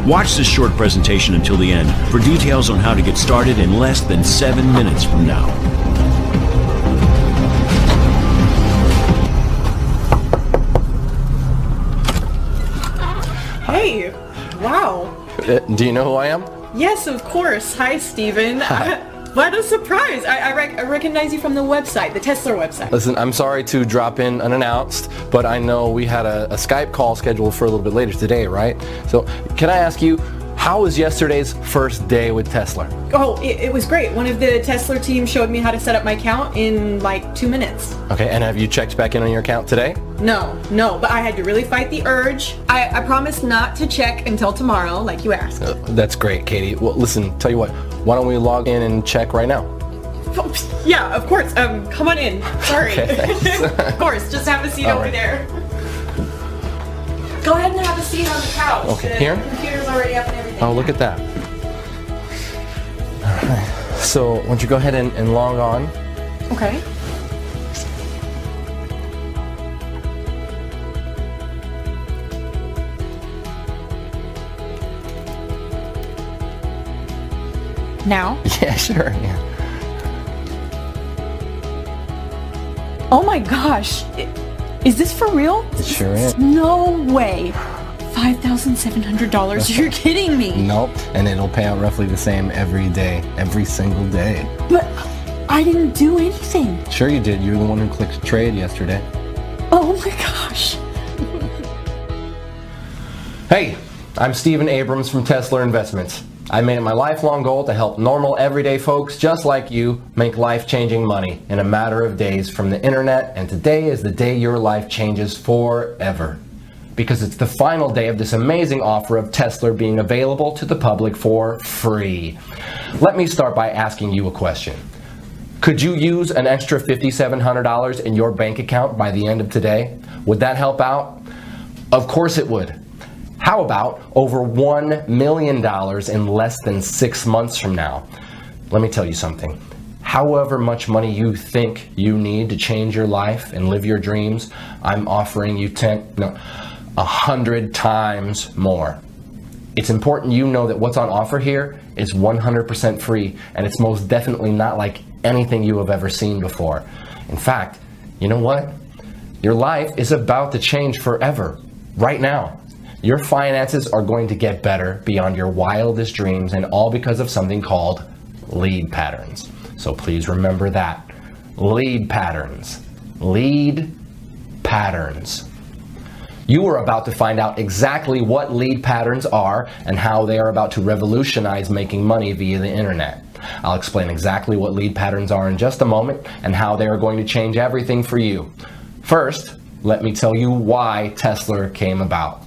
Watch this short presentation until the end for details on how to get started in less than 7 minutes from now. Hey, wow. Do you know who I am? Yes, of course. Hi, Steven. Hi. What a surprise. I recognize you from the website, the Tesla website. Listen, I'm sorry to drop in unannounced, but I know we had a Skype call scheduled for a little bit later today, right? So can I ask you, how was yesterday's first day with Tesla? Oh, it was great. One of the Tesla team showed me how to set up my account in like 2 minutes. Okay, and have you checked back in on your account today? No, but I had to really fight the urge. I promised not to check until tomorrow, like you asked. That's great, Katie. Well, listen, tell you what, why don't we log in and check right now? Oh, yeah, of course. Come on in. Sorry. Okay, of course, just have a seat over right there. Go ahead and have a seat on the couch. Okay, the here? computer's already up and everything. Oh, look at that. All right. So, why don't you go ahead and log on? Okay. Now? Yeah, sure. Yeah. Oh my gosh. Is this for real? It sure is. No way. $5,700. You're kidding me. Nope. And it'll pay out roughly the same every day, every single day. But I didn't do anything. Sure you did. You're the one who clicked trade yesterday. Oh my gosh. Hey, I'm Stephen Abrams from Tesla Investments. I made it my lifelong goal to help normal, everyday folks just like you make life-changing money in a matter of days from the internet, and today is the day your life changes forever. Because it's the final day of this amazing offer of Tesla being available to the public for free. Let me start by asking you a question. Could you use an extra $5,700 in your bank account by the end of today? Would that help out? Of course it would. How about over $1 million in less than 6 months from now? Let me tell you something. However much money you think you need to change your life and live your dreams, I'm offering you 100 times more. It's important you know that what's on offer here is 100% free, and it's most definitely not like anything you have ever seen before. In fact, you know what? Your life is about to change forever, right now. Your finances are going to get better beyond your wildest dreams, and all because of something called lead patterns. So please remember that. Lead patterns. Lead patterns. You are about to find out exactly what lead patterns are and how they are about to revolutionize making money via the internet. I'll explain exactly what lead patterns are in just a moment and how they are going to change everything for you. First, let me tell you why Tesla came about.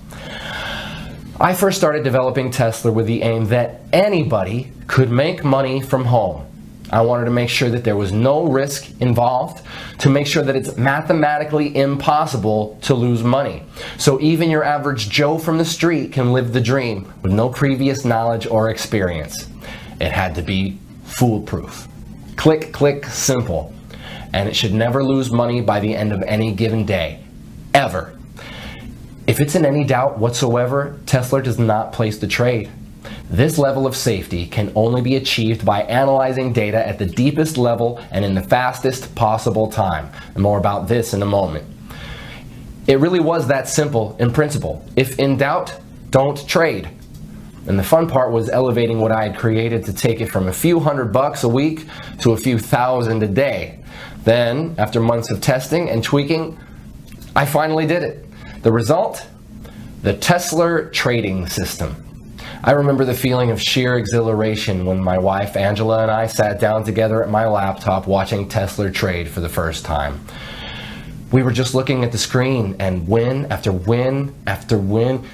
I first started developing Tesla with the aim that anybody could make money from home. I wanted to make sure that there was no risk involved, to make sure that it's mathematically impossible to lose money. So even your average Joe from the street can live the dream with no previous knowledge or experience. It had to be foolproof. Click, click, simple. And it should never lose money by the end of any given day. Ever. If it's in any doubt whatsoever, Tesla does not place the trade. This level of safety can only be achieved by analyzing data at the deepest level and in the fastest possible time. And more about this in a moment. It really was that simple in principle. If in doubt, don't trade. And the fun part was elevating what I had created to take it from a few $100 a week to a few thousand a day. Then, after months of testing and tweaking, I finally did it. The result? The Tesla trading system. I remember the feeling of sheer exhilaration when my wife Angela and I sat down together at my laptop watching Tesla trade for the first time. We were just looking at the screen, and win after win after win.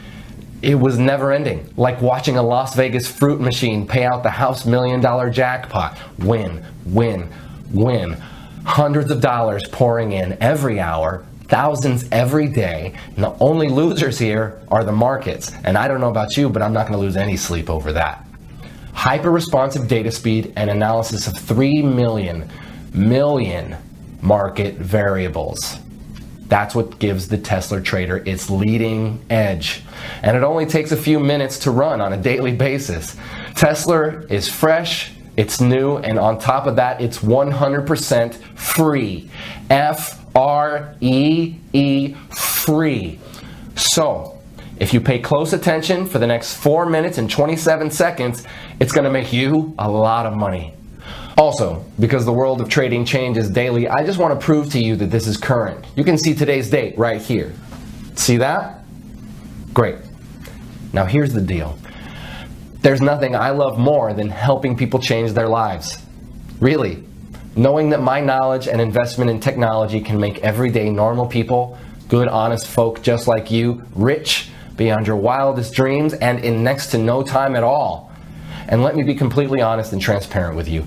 It was never ending, like watching a Las Vegas fruit machine pay out the house $1 million jackpot. Win, win, win. Hundreds of dollars pouring in every hour, thousands every day, and the only losers here are the markets. And I don't know about you, but I'm not going to lose any sleep over that. Hyper-responsive data speed and analysis of 3 million market variables. That's what gives the Tesla trader its leading edge. And it only takes a few minutes to run on a daily basis. Tesla is fresh, it's new, and on top of that, it's 100% free. F-R-E-E, free. So, if you pay close attention for the next 4 minutes and 27 seconds, it's going to make you a lot of money. Also, because the world of trading changes daily, I just want to prove to you that this is current. You can see today's date right here. See that? Great. Now here's the deal. There's nothing I love more than helping people change their lives. Really. Knowing that my knowledge and investment in technology can make everyday normal people, good, honest folk just like you, rich beyond your wildest dreams and in next to no time at all. And let me be completely honest and transparent with you.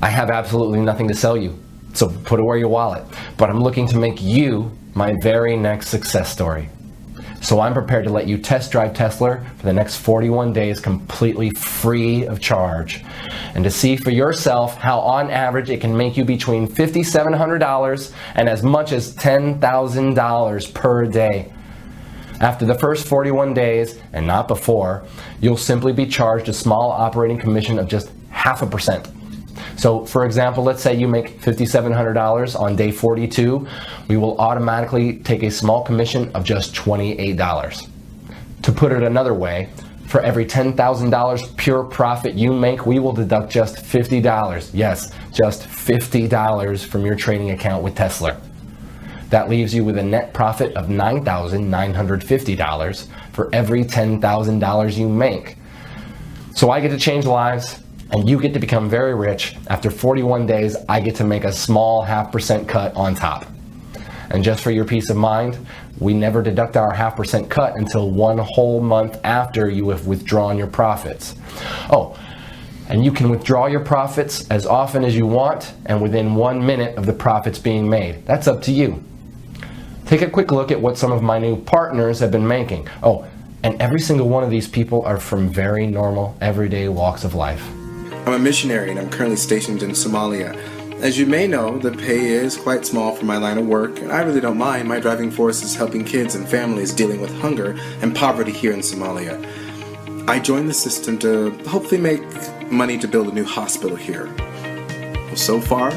I have absolutely nothing to sell you, so put away your wallet. But I'm looking to make you my very next success story. So I'm prepared to let you test drive Tesla for the next 41 days completely free of charge. And to see for yourself how on average it can make you between $5,700 and as much as $10,000 per day. After the first 41 days, and not before, you'll simply be charged a small operating commission of just 0.5%. So for example, let's say you make $5,700 on day 42, we will automatically take a small commission of just $28. To put it another way, for every $10,000 pure profit you make, we will deduct just $50. Yes, just $50 from your trading account with Tesla. That leaves you with a net profit of $9,950 for every $10,000 you make. So I get to change lives, and you get to become very rich. After 41 days, I get to make a small 0.5% cut on top. And just for your peace of mind, we never deduct our 0.5% cut until 1 whole month after you have withdrawn your profits. Oh, and you can withdraw your profits as often as you want and within 1 minute of the profits being made. That's up to you. Take a quick look at what some of my new partners have been making. Oh, and every single one of these people are from very normal, everyday walks of life. I'm a missionary and I'm currently stationed in Somalia. As you may know, the pay is quite small for my line of work, and I really don't mind. My driving force is helping kids and families dealing with hunger and poverty here in Somalia. I joined the system to hopefully make money to build a new hospital here. Well, so far,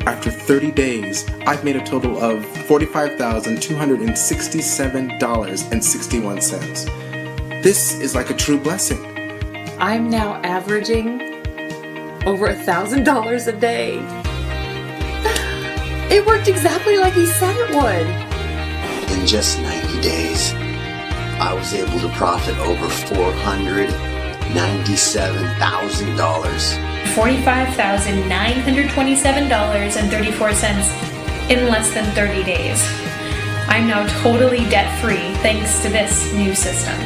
after 30 days, I've made a total of $45,267.61. This is like a true blessing. I'm now averaging over $1,000 a day. It worked exactly like he said it would. In just 90 days, I was able to profit over $497,000. $45,927.34 in less than 30 days. I'm now totally debt-free thanks to this new system.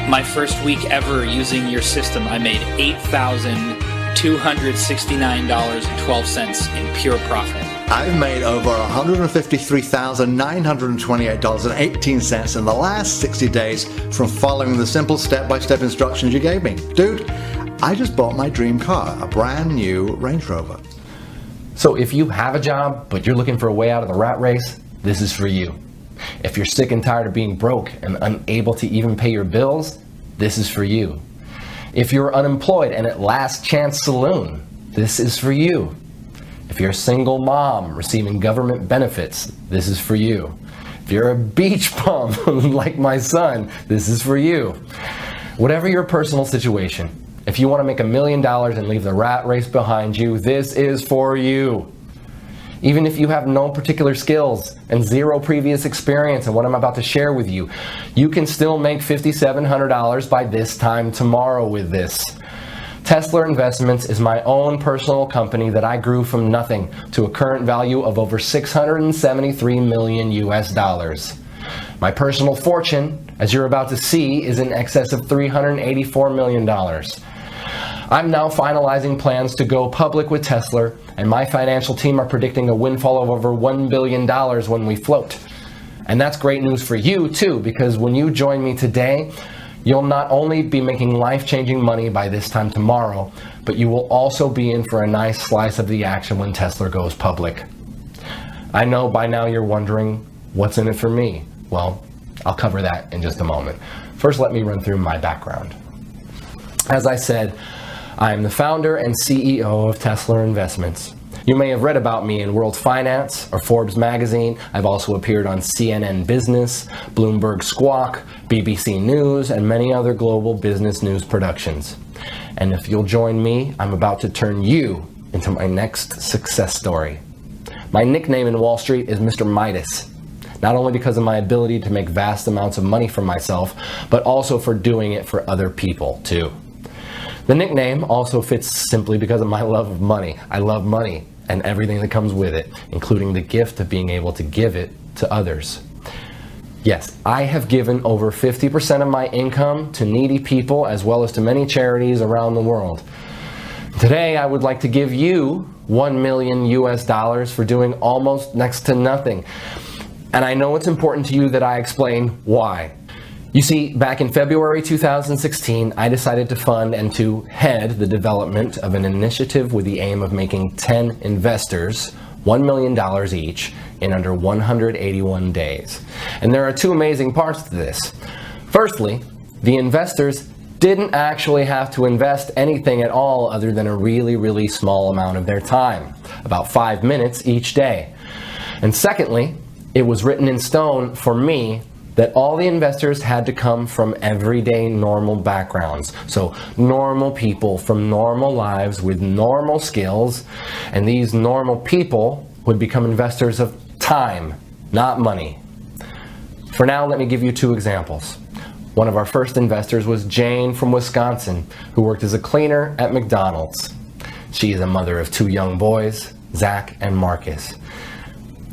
My first week ever using your system, I made $8,269.12 in pure profit. I've made over $153,928.18 in the last 60 days from following the simple step-by-step instructions you gave me. Dude, I just bought my dream car, a brand new Range Rover. So if you have a job, but you're looking for a way out of the rat race, this is for you. If you're sick and tired of being broke and unable to even pay your bills, this is for you. If you're unemployed and at Last Chance Saloon, this is for you. If you're a single mom receiving government benefits, this is for you. If you're a beach bum like my son, this is for you. Whatever your personal situation, if you want to make $1 million and leave the rat race behind you, this is for you. Even if you have no particular skills and zero previous experience in what I'm about to share with you, you can still make $5,700 by this time tomorrow with this. Tesla Investments is my own personal company that I grew from nothing to a current value of over $673 million US. My personal fortune, as you're about to see, is in excess of $384 million. I'm now finalizing plans to go public with Tesla, and my financial team are predicting a windfall of over $1 billion when we float. And that's great news for you too, because when you join me today, you'll not only be making life-changing money by this time tomorrow, but you will also be in for a nice slice of the action when Tesla goes public. I know by now you're wondering, What's in it for me? Well, I'll cover that in just a moment. First, let me run through my background. As I said, I am the founder and CEO of Tesla Investments. You may have read about me in World Finance or Forbes magazine. I've also appeared on CNN Business, Bloomberg Squawk, BBC News, and many other global business news productions. And if you'll join me, I'm about to turn you into my next success story. My nickname in Wall Street is Mr. Midas, not only because of my ability to make vast amounts of money for myself, but also for doing it for other people too. The nickname also fits simply because of my love of money. I love money and everything that comes with it, including the gift of being able to give it to others. Yes, I have given over 50% of my income to needy people as well as to many charities around the world. Today, I would like to give you $1 million US for doing almost next to nothing. And I know it's important to you that I explain why. You see, back in February 2016, I decided to fund and to head the development of an initiative with the aim of making 10 investors $1 million each in under 181 days. And there are two amazing parts to this. Firstly, the investors didn't actually have to invest anything at all other than a really small amount of their time, about 5 minutes each day. And secondly, it was written in stone for me that all the investors had to come from everyday normal backgrounds. So normal people from normal lives with normal skills, and these normal people would become investors of time, not money. For now, let me give you two examples. One of our first investors was Jane from Wisconsin, who worked as a cleaner at McDonald's. She is a mother of two young boys, Zach and Marcus.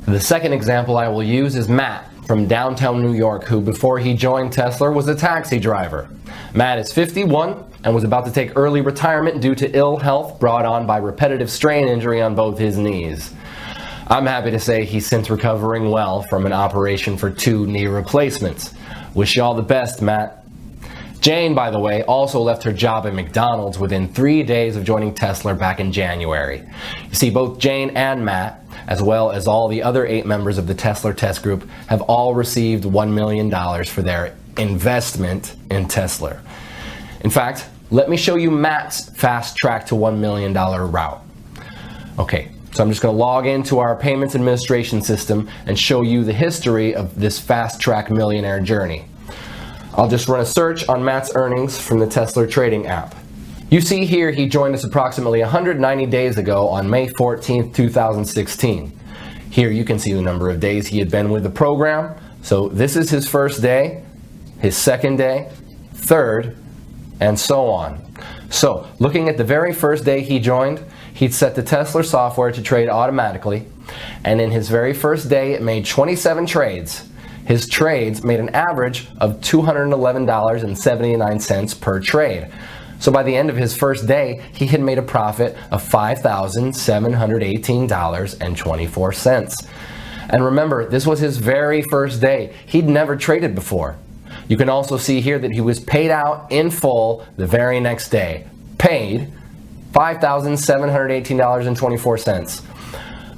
The second example I will use is Matt from downtown New York, who before he joined Tesla was a taxi driver. Matt is 51 and was about to take early retirement due to ill health brought on by repetitive strain injury on both his knees. I'm happy to say he's since recovering well from an operation for 2 knee replacements. Wish you all the best, Matt. Jane, by the way, also left her job at McDonald's within 3 days of joining Tesla back in January. You see, both Jane and Matt, as well as all the other 8 members of the Tesla Test Group, have all received $1 million for their investment in Tesla. In fact, let me show you Matt's fast track to $1 million route. Okay, so I'm just going to log into our payments administration system and show you the history of this fast track millionaire journey. I'll just run a search on Matt's earnings from the Tesla trading app. You see here he joined us approximately 190 days ago on May 14th, 2016. Here you can see the number of days he had been with the program. So this is his first day, his second day, third, and so on. So looking at the very first day he joined, he'd set the Tesla software to trade automatically, and in his very first day it made 27 trades. His trades made an average of $211.79 per trade. So by the end of his first day, he had made a profit of $5,718.24. And remember, this was his very first day. He'd never traded before. You can also see here that he was paid out in full the very next day. Paid $5,718.24.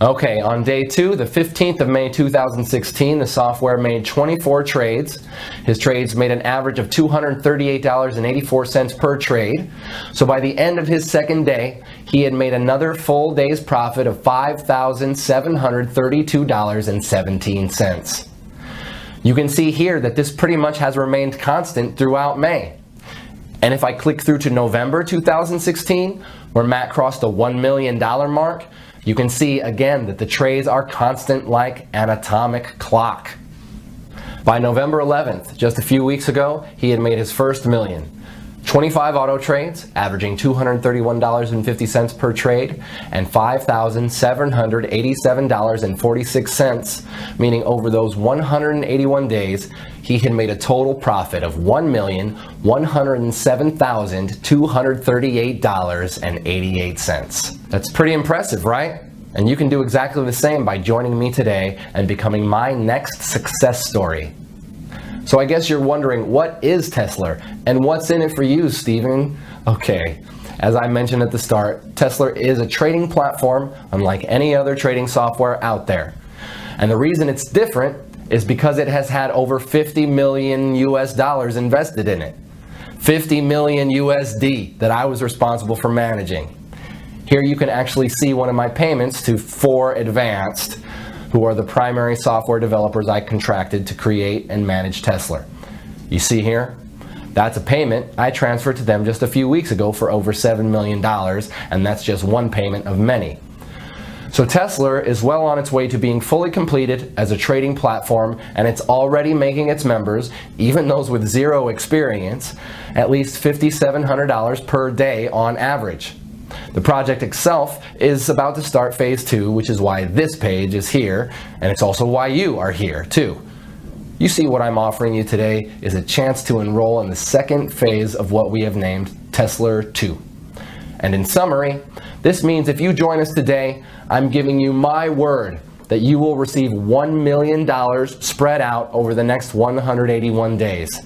Okay, on day 2, the 15th of May 2016, the software made 24 trades. His trades made an average of $238.84 per trade. So by the end of his second day, he had made another full day's profit of $5,732.17. You can see here that this pretty much has remained constant throughout May. And if I click through to November 2016, where Matt crossed the $1 million mark, you can see again that the trades are constant like an atomic clock. By November 11th, just a few weeks ago, he had made his first million. 25 auto trades, averaging $231.50 per trade, and $5,787.46, meaning over those 181 days, he had made a total profit of $1,107,238.88. That's pretty impressive, right? And you can do exactly the same by joining me today and becoming my next success story. So I guess you're wondering, what is Tesla and what's in it for you, Stephen? Okay, as I mentioned at the start, Tesla is a trading platform unlike any other trading software out there. And the reason it's different is because it has had over 50 million US dollars invested in it. 50 million USD that I was responsible for managing. Here you can actually see one of my payments to 4 Advanced, who are the primary software developers I contracted to create and manage Tesla. You see here? That's a payment I transferred to them just a few weeks ago for over $7 million, and that's just one payment of many. So Tesla is well on its way to being fully completed as a trading platform, and it's already making its members, even those with zero experience, at least $5,700 per day on average. The project itself is about to start phase 2, which is why this page is here, and it's also why you are here too. You see, what I'm offering you today is a chance to enroll in the second phase of what we have named Tesla 2. And in summary, this means if you join us today, I'm giving you my word that you will receive $1 million spread out over the next 181 days.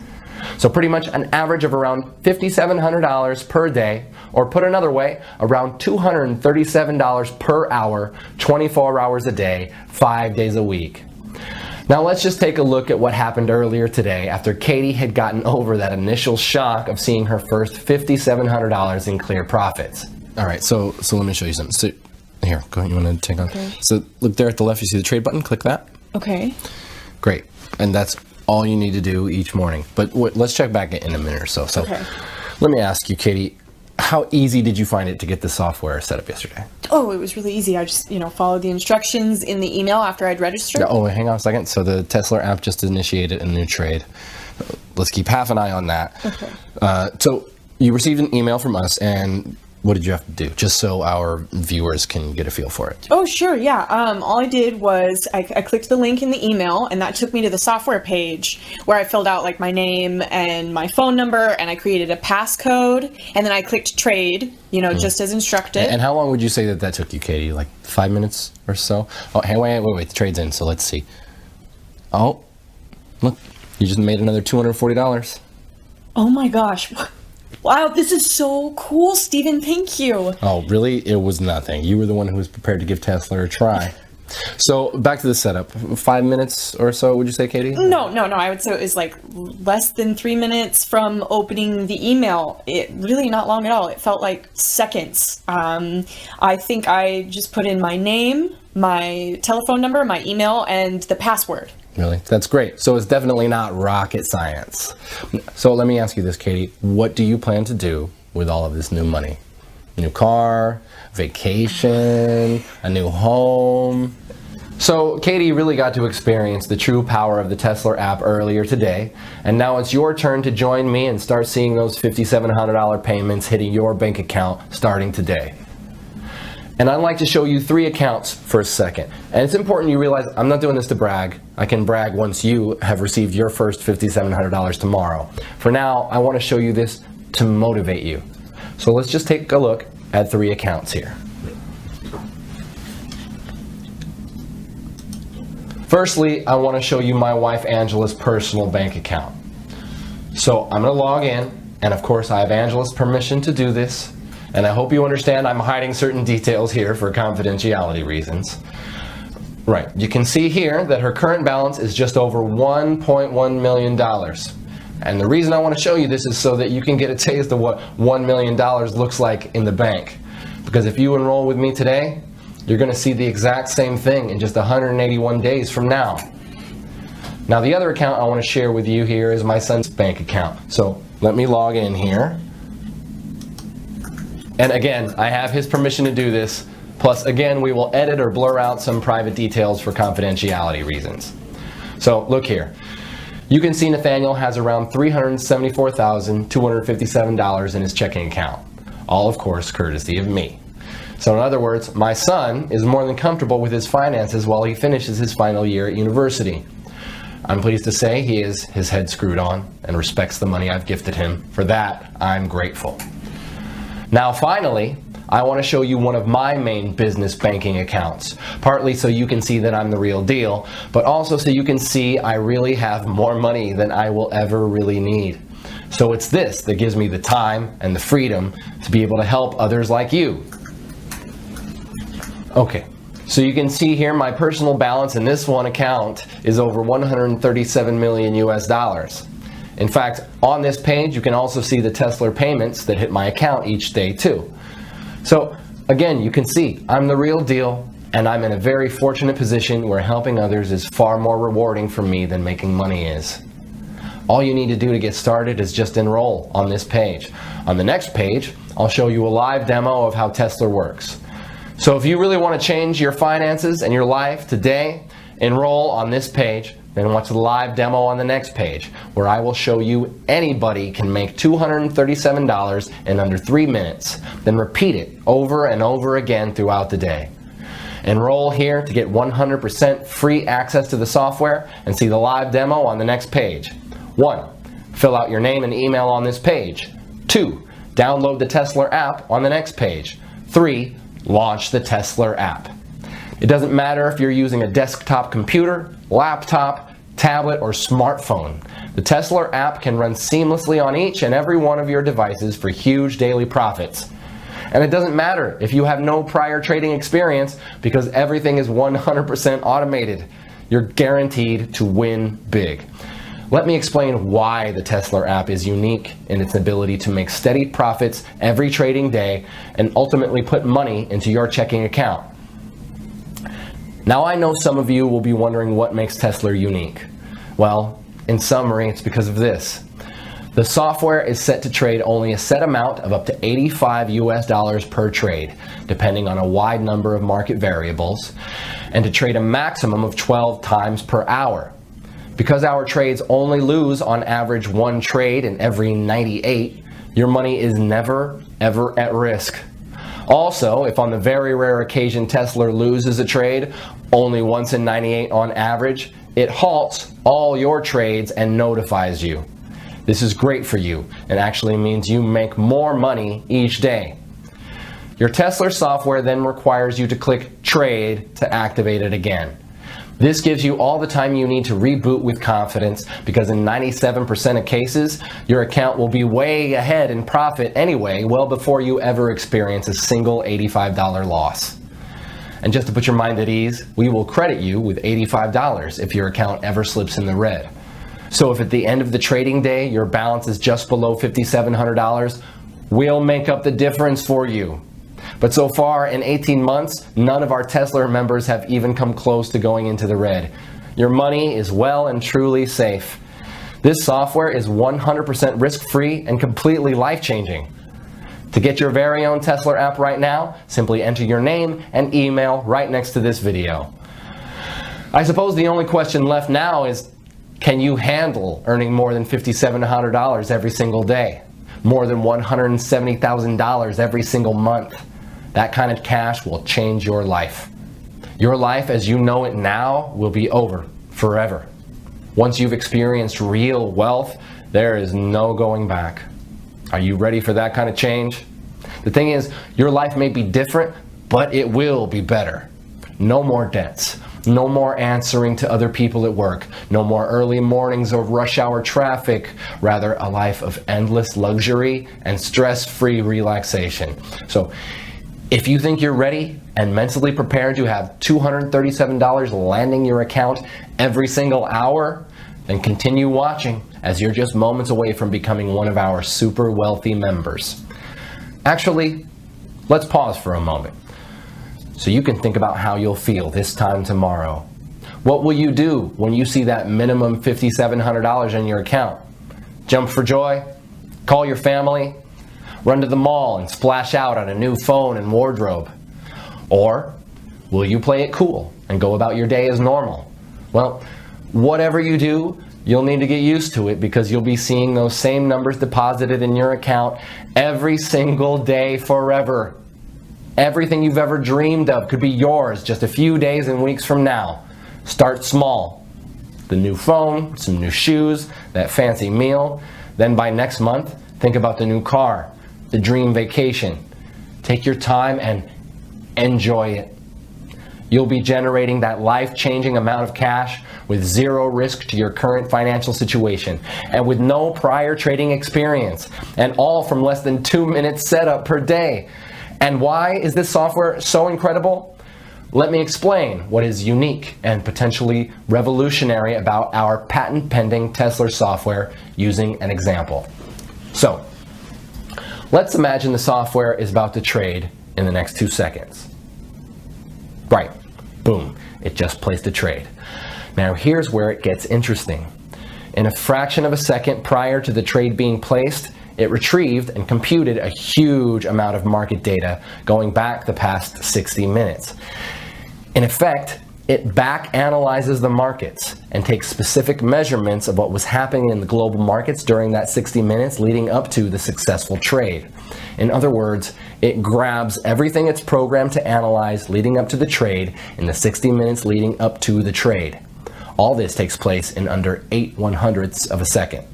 So pretty much an average of around $5,700 per day, or put another way, around $237 per hour, 24 hours a day, 5 days a week. Now let's just take a look at what happened earlier today after Katie had gotten over that initial shock of seeing her first $5,700 in clear profits. All right, so let me show you something. So here, go ahead, you want to take on? Okay. So look there at the left, you see the trade button, click that. Okay. Great, and that's all you need to do each morning. But let's check back in a minute or so. So Okay. Let me ask you, Katie, how easy did you find it to get the software set up yesterday? Oh, it was really easy. I just, followed the instructions in the email after I'd registered. Oh, hang on a second. So the Tesla app just initiated a new trade. Let's keep half an eye on that. Okay. So you received an email from us, and what did you have to do? Just so our viewers can get a feel for it. Oh, sure, yeah. All I did was I clicked the link in the email, and that took me to the software page where I filled out like my name and my phone number, and I created a passcode, and then I clicked trade, just as instructed. And how long would you say that took you, Katie? Like 5 minutes or so? Oh, hey, wait, the trade's in, so let's see. Oh, look, you just made another $240. Oh my gosh. Wow, this is so cool, Stephen. Thank you. Oh, really? It was nothing. You were the one who was prepared to give Tesla a try. So back to the setup. 5 minutes or so, would you say, Katie? No. I would say it was like less than 3 minutes from opening the email. It really not long at all. It felt like seconds. I think I just put in my name, my telephone number, my email, and the password. Really? That's great. So it's definitely not rocket science. So let me ask you this, Katie. What do you plan to do with all of this new money? New car, vacation, a new home? So Katie really got to experience the true power of the Tesla app earlier today, and now it's your turn to join me and start seeing those $5,700 payments hitting your bank account starting today. And I'd like to show you 3 accounts for a second. And it's important you realize I'm not doing this to brag. I can brag once you have received your first $5,700 tomorrow. For now, I want to show you this to motivate you. So let's just take a look at 3 accounts here. Firstly, I want to show you my wife Angela's personal bank account. So I'm going to log in, and of course I have Angela's permission to do this. And I hope you understand I'm hiding certain details here for confidentiality reasons. Right, you can see here that her current balance is just over $1.1 million. And the reason I want to show you this is so that you can get a taste of what $1 million looks like in the bank. Because if you enroll with me today, you're going to see the exact same thing in just 181 days from now. Now the other account I want to share with you here is my son's bank account. So let me log in here. And again, I have his permission to do this. Plus, again, we will edit or blur out some private details for confidentiality reasons. So look here. You can see Nathaniel has around $374,257 in his checking account. All, of course, courtesy of me. So in other words, my son is more than comfortable with his finances while he finishes his final year at university. I'm pleased to say he has his head screwed on and respects the money I've gifted him. For that, I'm grateful. Now finally, I want to show you one of my main business banking accounts, partly so you can see that I'm the real deal, but also so you can see I really have more money than I will ever really need. So it's this that gives me the time and the freedom to be able to help others like you. Okay, So you can see here my personal balance in this one account is over 137 million US dollars. In fact, on this page you can also see the Tesla payments that hit my account each day too. So again, you can see I'm the real deal, and I'm in a very fortunate position where helping others is far more rewarding for me than making money is. All you need to do to get started is just enroll on this page. On the next page, I'll show you a live demo of how Tesla works. So if you really want to change your finances and your life today, enroll on this page, then watch the live demo on the next page, where I will show you anybody can make $237 in under 3 minutes, then repeat it over and over again throughout the day. Enroll here to get 100% free access to the software and see the live demo on the next page. 1. Fill out your name and email on this page. 2. Download the Tesla app on the next page. 3. Launch the Tesla app. It doesn't matter if you're using a desktop computer, laptop, tablet, or smartphone. The Tesla app can run seamlessly on each and every one of your devices for huge daily profits. And it doesn't matter if you have no prior trading experience, because everything is 100% automated. You're guaranteed to win big. Let me explain why the Tesla app is unique in its ability to make steady profits every trading day and ultimately put money into your checking account. Now I know some of you will be wondering what makes Tesla unique. Well, in summary, it's because of this. The software is set to trade only a set amount of up to 85 US dollars per trade, depending on a wide number of market variables, and to trade a maximum of 12 times per hour. Because our trades only lose on average 1 trade in every 98, your money is never, ever at risk. Also, if on the very rare occasion Tesla loses a trade, only once in 98 on average, it halts all your trades and notifies you. This is great for you and actually means you make more money each day. Your Tesla software then requires you to click Trade to activate it again. This gives you all the time you need to reboot with confidence, because in 97% of cases, your account will be way ahead in profit anyway, well before you ever experience a single $85 loss. And just to put your mind at ease, we will credit you with $85 if your account ever slips in the red. So if at the end of the trading day your balance is just below $5,700, we'll make up the difference for you. But so far in 18 months, none of our Tesla members have even come close to going into the red. Your money is well and truly safe. This software is 100% risk-free and completely life-changing. To get your very own Tesla app right now, simply enter your name and email right next to this video. I suppose the only question left now is, can you handle earning more than $5,700 every single day? More than $170,000 every single month? That kind of cash will change your life. Your life as you know it now will be over forever. Once you've experienced real wealth, there is no going back. Are you ready for that kind of change? The thing is, your life may be different, but it will be better. No more debts. No more answering to other people at work. No more early mornings of rush hour traffic. Rather, a life of endless luxury and stress-free relaxation. So, if you think you're ready and mentally prepared to have $237 landing your account every single hour, then continue watching, as you're just moments away from becoming one of our super wealthy members. Actually, let's pause for a moment, so you can think about how you'll feel this time tomorrow. What will you do when you see that minimum $5,700 in your account? Jump for joy? Call your family? Run to the mall and splash out on a new phone and wardrobe? Or will you play it cool and go about your day as normal? Well, whatever you do, you'll need to get used to it, because you'll be seeing those same numbers deposited in your account every single day forever. Everything you've ever dreamed of could be yours just a few days and weeks from now. Start small. The new phone, some new shoes, that fancy meal. Then by next month, think about the new car, the dream vacation. Take your time and enjoy it. You'll be generating that life-changing amount of cash with zero risk to your current financial situation and with no prior trading experience, and all from less than 2 minutes setup per day. And why is this software so incredible? Let me explain what is unique and potentially revolutionary about our patent-pending Tesla software using an example. So, let's imagine the software is about to trade in the next 2 seconds. Right, boom, it just placed a trade. Now here's where it gets interesting. In a fraction of a second prior to the trade being placed, it retrieved and computed a huge amount of market data going back the past 60 minutes. In effect, it back analyzes the markets and takes specific measurements of what was happening in the global markets during that 60 minutes leading up to the successful trade. In other words, it grabs everything it's programmed to analyze leading up to the trade in the 60 minutes leading up to the trade. All this takes place in under 8/100ths of a second.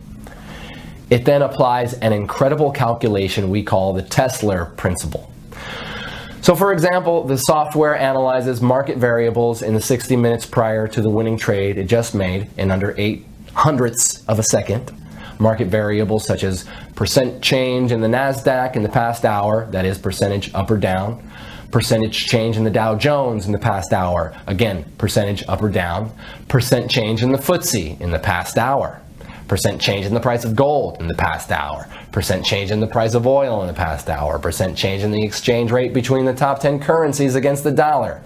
It then applies an incredible calculation we call the Tesla principle. So for example, the software analyzes market variables in the 60 minutes prior to the winning trade it just made in under 8/100ths of a second. Market variables such as percent change in the NASDAQ in the past hour, that is percentage up or down, percentage change in the Dow Jones in the past hour, again, percentage up or down, percent change in the FTSE in the past hour, percent change in the price of gold in the past hour, percent change in the price of oil in the past hour, percent change in the exchange rate between the top 10 currencies against the dollar.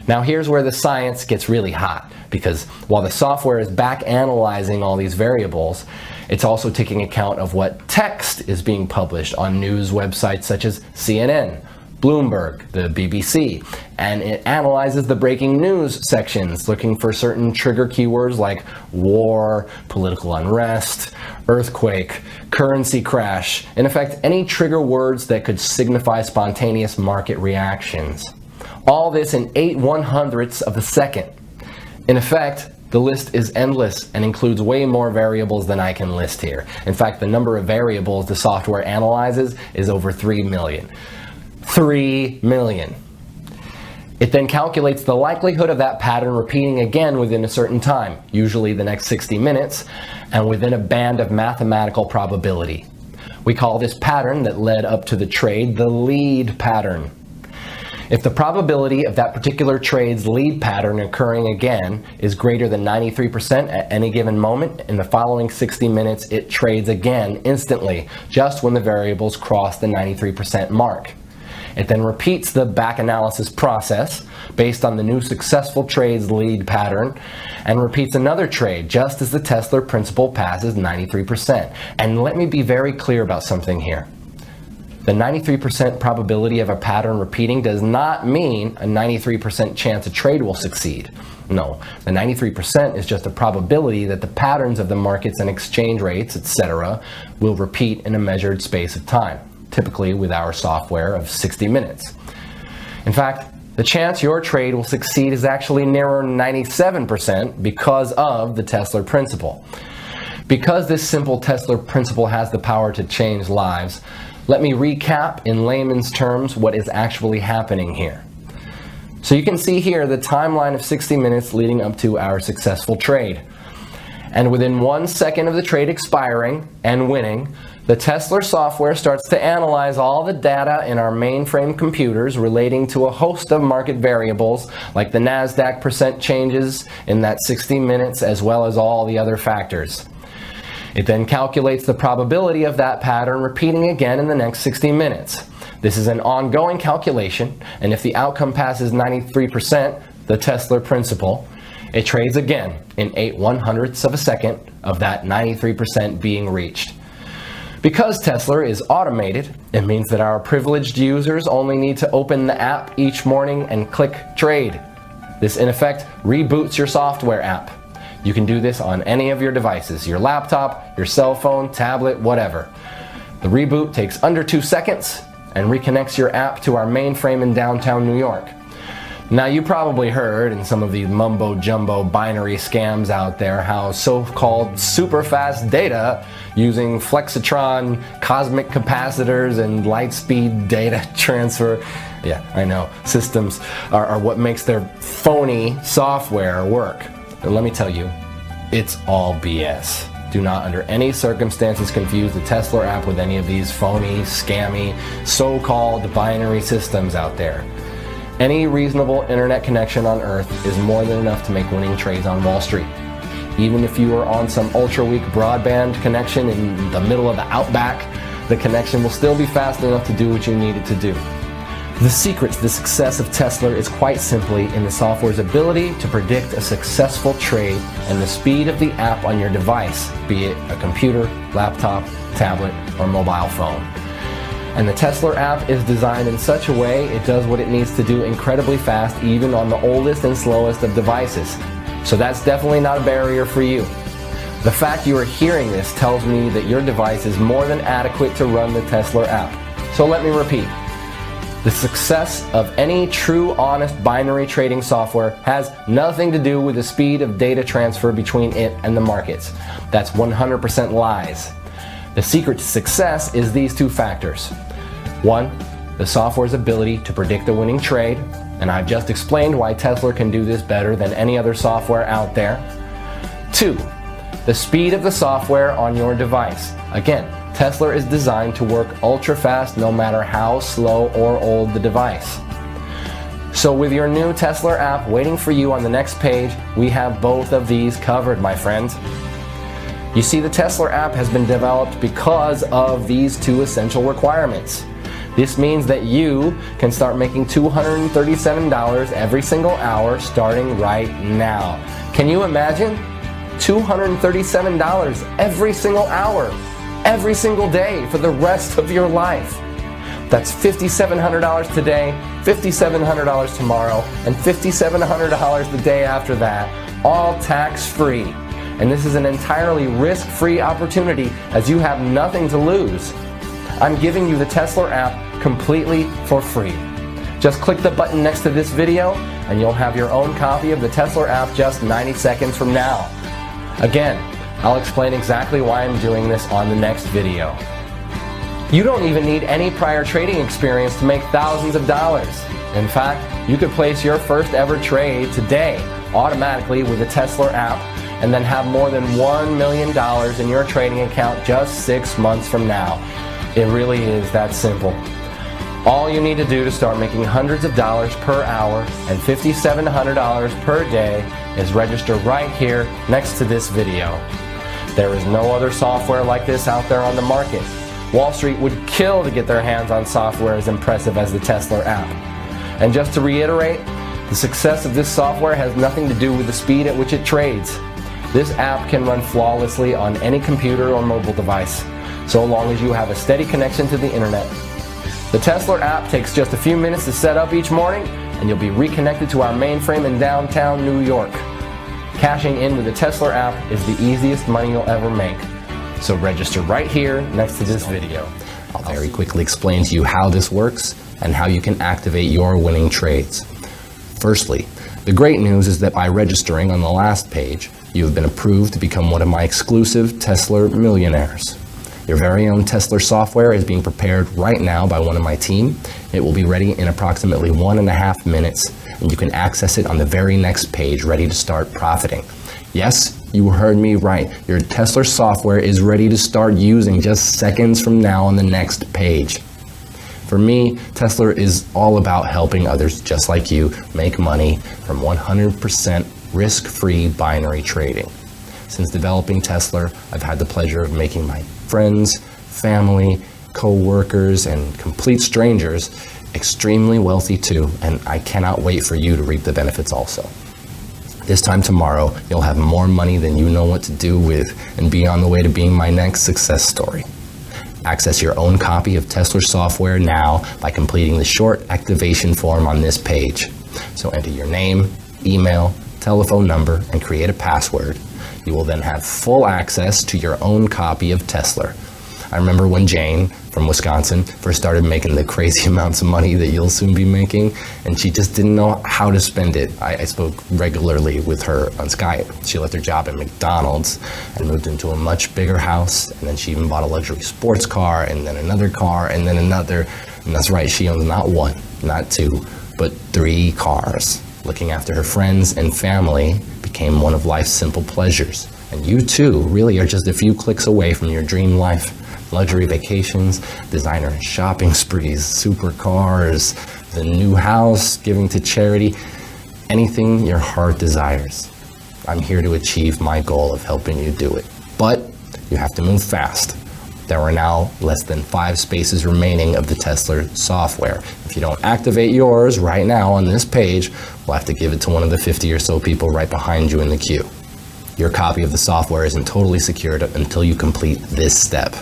Now here's where the science gets really hot, because while the software is back analyzing all these variables, it's also taking account of what text is being published on news websites such as CNN, Bloomberg, the BBC, and it analyzes the breaking news sections looking for certain trigger keywords like war, political unrest, earthquake, currency crash, in effect any trigger words that could signify spontaneous market reactions. All this in 8/100ths of a second. In effect, the list is endless and includes way more variables than I can list here. In fact, the number of variables the software analyzes is over 3 million. 3 million. It then calculates the likelihood of that pattern repeating again within a certain time, usually the next 60 minutes, and within a band of mathematical probability. We call this pattern that led up to the trade the lead pattern. If the probability of that particular trade's lead pattern occurring again is greater than 93% at any given moment, in the following 60 minutes it trades again instantly, just when the variables cross the 93% mark. It then repeats the back analysis process based on the new successful trade's lead pattern and repeats another trade just as the Tesla principle passes 93%. And let me be very clear about something here. The 93% probability of a pattern repeating does not mean a 93% chance a trade will succeed. No, the 93% is just a probability that the patterns of the markets and exchange rates, etc., will repeat in a measured space of time, typically with our software of 60 minutes. In fact, the chance your trade will succeed is actually nearer 97% because of the Tesla principle. Because this simple Tesla principle has the power to change lives, let me recap in layman's terms what is actually happening here. So you can see here the timeline of 60 minutes leading up to our successful trade. And within 1 second of the trade expiring and winning, the Tesla software starts to analyze all the data in our mainframe computers relating to a host of market variables like the NASDAQ percent changes in that 60 minutes as well as all the other factors. It then calculates the probability of that pattern repeating again in the next 60 minutes. This is an ongoing calculation, and if the outcome passes 93%, the Tesla principle, it trades again in 8/100ths of a second of that 93% being reached. Because Tesla is automated, it means that our privileged users only need to open the app each morning and click trade. This in effect reboots your software app. You can do this on any of your devices, your laptop, your cell phone, tablet, whatever. The reboot takes under 2 seconds and reconnects your app to our mainframe in downtown New York. Now you probably heard in some of these mumbo-jumbo binary scams out there how so-called super fast data using flexitron, cosmic capacitors, and light-speed data transfer, yeah, I know, systems are what makes their phony software work. And let me tell you, it's all BS. Do not under any circumstances confuse the Tesla app with any of these phony, scammy, so-called binary systems out there. Any reasonable internet connection on Earth is more than enough to make winning trades on Wall Street. Even if you are on some ultra-weak broadband connection in the middle of the outback, the connection will still be fast enough to do what you need it to do. The secret to the success of Tesla is quite simply in the software's ability to predict a successful trade and the speed of the app on your device, be it a computer, laptop, tablet, or mobile phone. And the Tesla app is designed in such a way it does what it needs to do incredibly fast, even on the oldest and slowest of devices. So that's definitely not a barrier for you. The fact you are hearing this tells me that your device is more than adequate to run the Tesla app. So let me repeat. The success of any true, honest binary trading software has nothing to do with the speed of data transfer between it and the markets. That's 100% lies. The secret to success is these two factors. One, the software's ability to predict a winning trade, and I've just explained why Tesla can do this better than any other software out there. Two, the speed of the software on your device. Again, Tesla is designed to work ultra fast no matter how slow or old the device. So with your new Tesla app waiting for you on the next page, we have both of these covered, my friends. You see, the Tesla app has been developed because of these two essential requirements. This means that you can start making $237 every single hour starting right now. Can you imagine? $237 every single hour, every single day for the rest of your life. That's $5,700 today, $5,700 tomorrow, and $5,700 the day after that, all tax-free. And this is an entirely risk-free opportunity as you have nothing to lose. I'm giving you the Tesla app completely for free. Just click the button next to this video and you'll have your own copy of the Tesla app just 90 seconds from now. Again, I'll explain exactly why I'm doing this on the next video. You don't even need any prior trading experience to make thousands of dollars. In fact, you could place your first ever trade today automatically with the Tesla app and then have more than $1 million in your trading account just 6 months from now. It really is that simple. All you need to do to start making hundreds of dollars per hour and $5,700 per day is register right here next to this video. There is no other software like this out there on the market. Wall Street would kill to get their hands on software as impressive as the Tesla app. And just to reiterate, the success of this software has nothing to do with the speed at which it trades. This app can run flawlessly on any computer or mobile device, so long as you have a steady connection to the internet. The Tesla app takes just a few minutes to set up each morning, and you'll be reconnected to our mainframe in downtown New York. Cashing in with the Tesla app is the easiest money you'll ever make. So register right here next to this video. I'll very quickly explain to you how this works and how you can activate your winning trades. Firstly, the great news is that by registering on the last page, you have been approved to become one of my exclusive Tesla millionaires. Your very own Tesla software is being prepared right now by one of my team. It will be ready in approximately 1.5 minutes, and you can access it on the very next page, ready to start profiting. Yes, you heard me right. Your Tesla software is ready to start using just seconds from now on the next page. For me, Tesla is all about helping others just like you make money from 100% risk-free binary trading. Since developing Tesla, I've had the pleasure of making my friends, family, co-workers, and complete strangers extremely wealthy too, and I cannot wait for you to reap the benefits also. This time tomorrow, you'll have more money than you know what to do with and be on the way to being my next success story. Access your own copy of Tesla software now by completing the short activation form on this page. So enter your name, email, telephone number, and create a password. You will then have full access to your own copy of Tesla. I remember when Jane from Wisconsin first started making the crazy amounts of money that you'll soon be making, and she just didn't know how to spend it. I spoke regularly with her on Skype. She left her job at McDonald's and moved into a much bigger house, and then she even bought a luxury sports car, and then another car, and then another. And that's right, she owns not one, not two, but 3 cars. Looking after her friends and family became one of life's simple pleasures. And you too really are just a few clicks away from your dream life. Luxury vacations, designer shopping sprees, supercars, the new house, giving to charity, anything your heart desires. I'm here to achieve my goal of helping you do it. But you have to move fast. There are now less than 5 spaces remaining of the Tesla software. If you don't activate yours right now on this page, we'll have to give it to one of the 50 or so people right behind you in the queue. Your copy of the software isn't totally secured until you complete this step.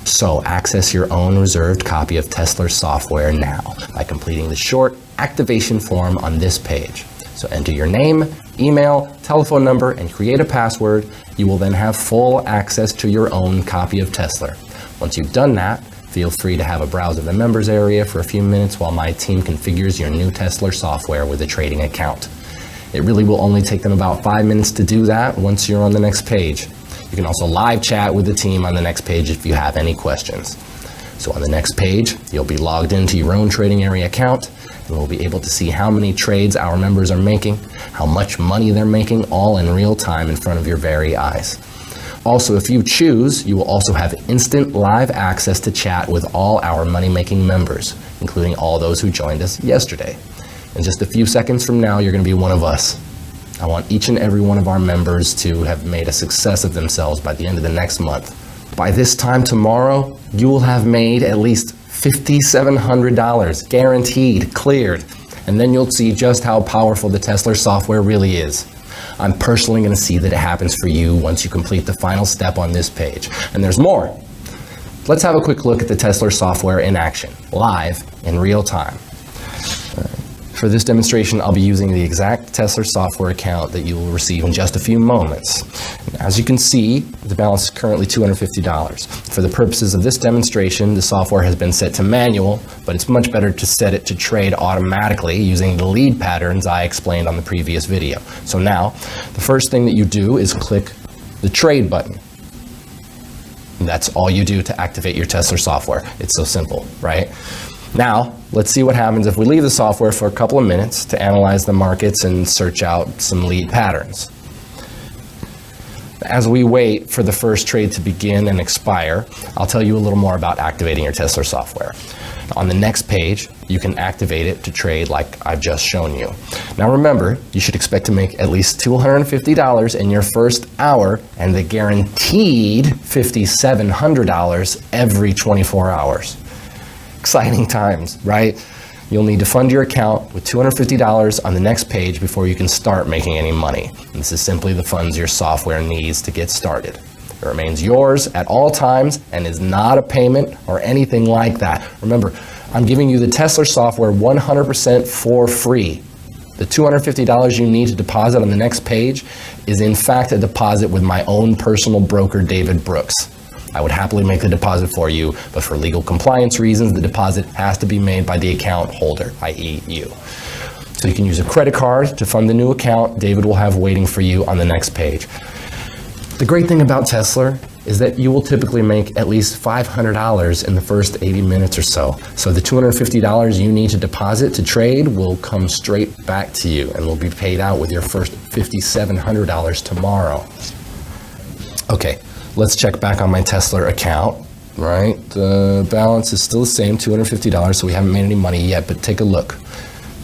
So access your own reserved copy of Tesla software now by completing the short activation form on this page. So enter your name, email, telephone number, and create a password. You will then have full access to your own copy of Tesla. Once you've done that, feel free to have a browse of the members area for a few minutes while my team configures your new Tesla software with a trading account. It really will only take them about 5 minutes to do that once you're on the next page. You can also live chat with the team on the next page if you have any questions. So on the next page, you'll be logged into your own trading area account, and we'll be able to see how many trades our members are making, how much money they're making, all in real time in front of your very eyes. Also, if you choose, you will also have instant live access to chat with all our money-making members, including all those who joined us yesterday. In just a few seconds from now, you're going to be one of us. I want each and every one of our members to have made a success of themselves by the end of the next month. By this time tomorrow, you will have made at least $5,700, guaranteed, cleared. And then you'll see just how powerful the Tesla software really is. I'm personally going to see that it happens for you once you complete the final step on this page. And there's more. Let's have a quick look at the Tesla software in action, live, in real time. For this demonstration, I'll be using the exact Tesla software account that you will receive in just a few moments. As you can see, the balance is currently $250. For the purposes of this demonstration, the software has been set to manual, but it's much better to set it to trade automatically using the lead patterns I explained on the previous video. So now, the first thing that you do is click the trade button. And that's all you do to activate your Tesla software. It's so simple, right? Now, let's see what happens if we leave the software for a couple of minutes to analyze the markets and search out some lead patterns. As we wait for the first trade to begin and expire, I'll tell you a little more about activating your Tesla software. On the next page, you can activate it to trade like I've just shown you. Now remember, you should expect to make at least $250 in your first hour and the guaranteed $5,700 every 24 hours. Exciting times, right? You'll need to fund your account with $250 on the next page before you can start making any money. And this is simply the funds your software needs to get started. It remains yours at all times and is not a payment or anything like that. Remember, I'm giving you the Tesla software 100% for free. The $250 you need to deposit on the next page is in fact a deposit with my own personal broker, David Brooks. I would happily make the deposit for you, but for legal compliance reasons, the deposit has to be made by the account holder, i.e. you. So you can use a credit card to fund the new account David will have waiting for you on the next page. The great thing about Tesla is that you will typically make at least $500 in the first 80 minutes or so. So the $250 you need to deposit to trade will come straight back to you and will be paid out with your first $5,700 tomorrow. Okay. Let's check back on my Tesla account, right? The balance is still the same, $250, so we haven't made any money yet, but take a look.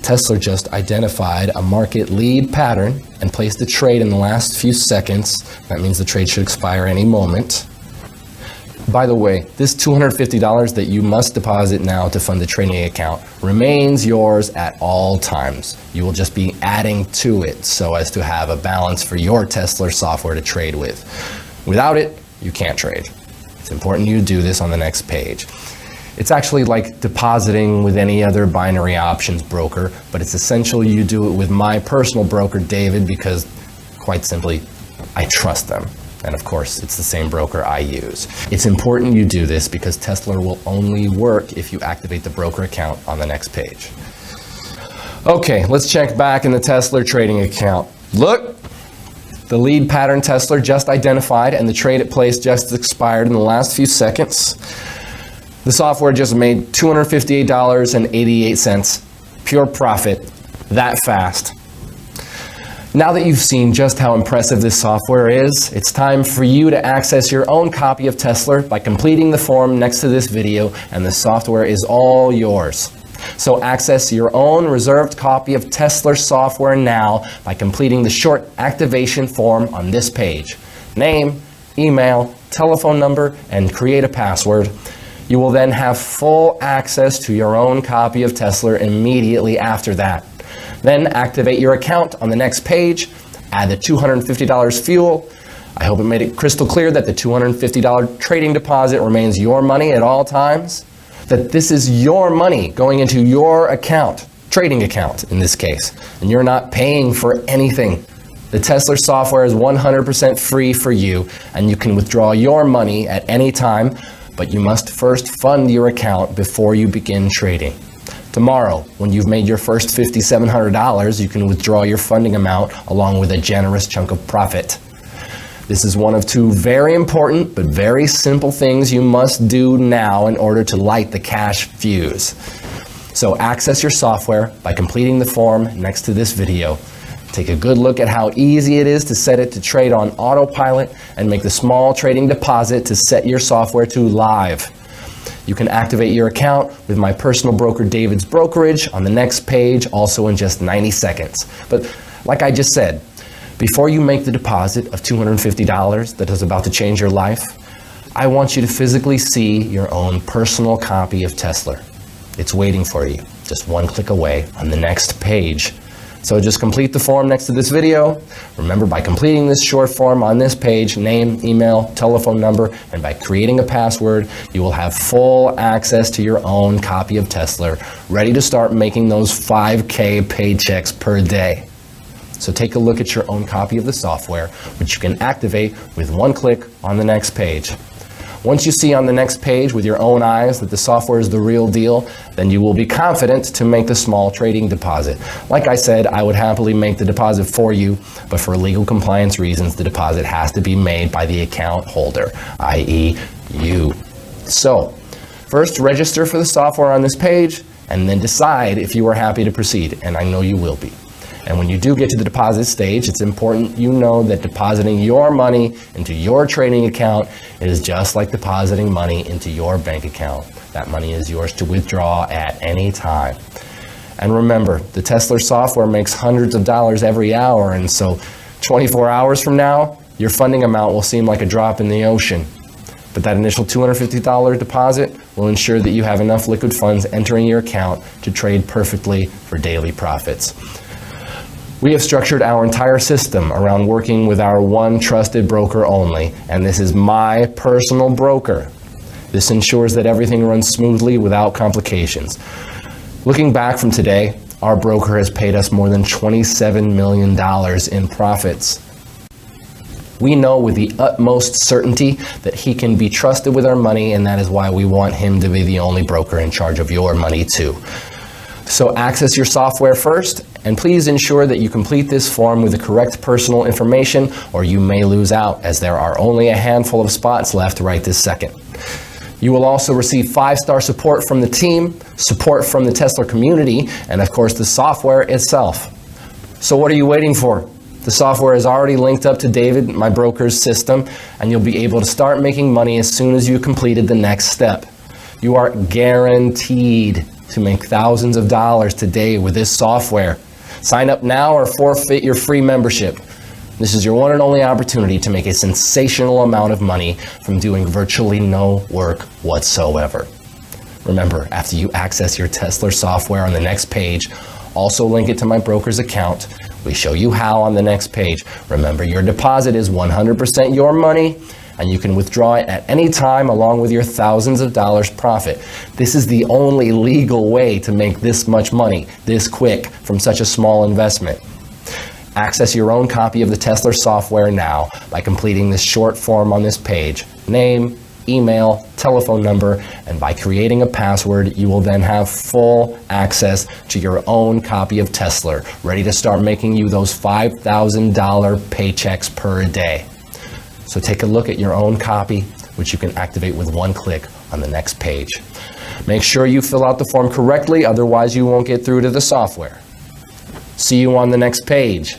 Tesla just identified a market lead pattern and placed a trade in the last few seconds. That means the trade should expire any moment. By the way, this $250 that you must deposit now to fund the trading account remains yours at all times. You will just be adding to it so as to have a balance for your Tesla software to trade with. Without it, you can't trade. It's important you do this on the next page. It's actually like depositing with any other binary options broker, but it's essential you do it with my personal broker, David, because quite simply, I trust them. And of course, it's the same broker I use. It's important you do this because Tesla will only work if you activate the broker account on the next page. Okay, let's check back in the Tesla trading account. Look! The lead pattern Tesla just identified and the trade it placed just expired in the last few seconds. The software just made $258.88, pure profit, that fast. Now that you've seen just how impressive this software is, it's time for you to access your own copy of Tesla by completing the form next to this video, and the software is all yours. So access your own reserved copy of Tesla software now by completing the short activation form on this page. Name, email, telephone number, and create a password. You will then have full access to your own copy of Tesla immediately after that. Then activate your account on the next page, add the $250 fuel. I hope it made it crystal clear that the $250 trading deposit remains your money at all times, that this is your money going into your account, trading account in this case, and you're not paying for anything. The Tesla software is 100% free for you, and you can withdraw your money at any time, but you must first fund your account before you begin trading. Tomorrow, when you've made your first $5,700, you can withdraw your funding amount along with a generous chunk of profit. This is one of two very important but very simple things you must do now in order to light the cash fuse. So access your software by completing the form next to this video. Take a good look at how easy it is to set it to trade on autopilot and make the small trading deposit to set your software to live. You can activate your account with my personal broker David's brokerage on the next page, also in just 90 seconds. But like I just said, before you make the deposit of $250 that is about to change your life, I want you to physically see your own personal copy of Tesla. It's waiting for you, just one click away on the next page. So just complete the form next to this video. Remember, by completing this short form on this page, name, email, telephone number, and by creating a password, you will have full access to your own copy of Tesla, ready to start making those 5K paychecks per day. So take a look at your own copy of the software, which you can activate with one click on the next page. Once you see on the next page with your own eyes that the software is the real deal, then you will be confident to make the small trading deposit. Like I said, I would happily make the deposit for you, but for legal compliance reasons, the deposit has to be made by the account holder, i.e. you. So, first register for the software on this page, and then decide if you are happy to proceed, and I know you will be. And when you do get to the deposit stage, it's important you know that depositing your money into your trading account is just like depositing money into your bank account. That money is yours to withdraw at any time. And remember, the Tesla software makes hundreds of dollars every hour, and so 24 hours from now, your funding amount will seem like a drop in the ocean. But that initial $250 deposit will ensure that you have enough liquid funds entering your account to trade perfectly for daily profits. We have structured our entire system around working with our one trusted broker only, and this is my personal broker. This ensures that everything runs smoothly without complications. Looking back from today, our broker has paid us more than $27 million in profits. We know with the utmost certainty that he can be trusted with our money, and that is why we want him to be the only broker in charge of your money too. So access your software first, and please ensure that you complete this form with the correct personal information, or you may lose out, as there are only a handful of spots left right this second. You will also receive 5-star support from the team, support from the Tesla community, and of course the software itself. So what are you waiting for? The software is already linked up to David, my broker's system, and you'll be able to start making money as soon as you completed the next step. You are guaranteed to make thousands of dollars today with this software. Sign up now or forfeit your free membership. This is your one and only opportunity to make a sensational amount of money from doing virtually no work whatsoever. Remember, after you access your Tesla software on the next page, also link it to my broker's account. We show you how on the next page. Remember, your deposit is 100% your money, and you can withdraw it at any time along with your thousands of dollars profit. This is the only legal way to make this much money this quick from such a small investment. Access your own copy of the Tesla software now by completing this short form on this page. Name, email, telephone number, and by creating a password, you will then have full access to your own copy of Tesla, ready to start making you those $5,000 paychecks per day. So take a look at your own copy, which you can activate with one click on the next page. Make sure you fill out the form correctly, otherwise you won't get through to the software. See you on the next page.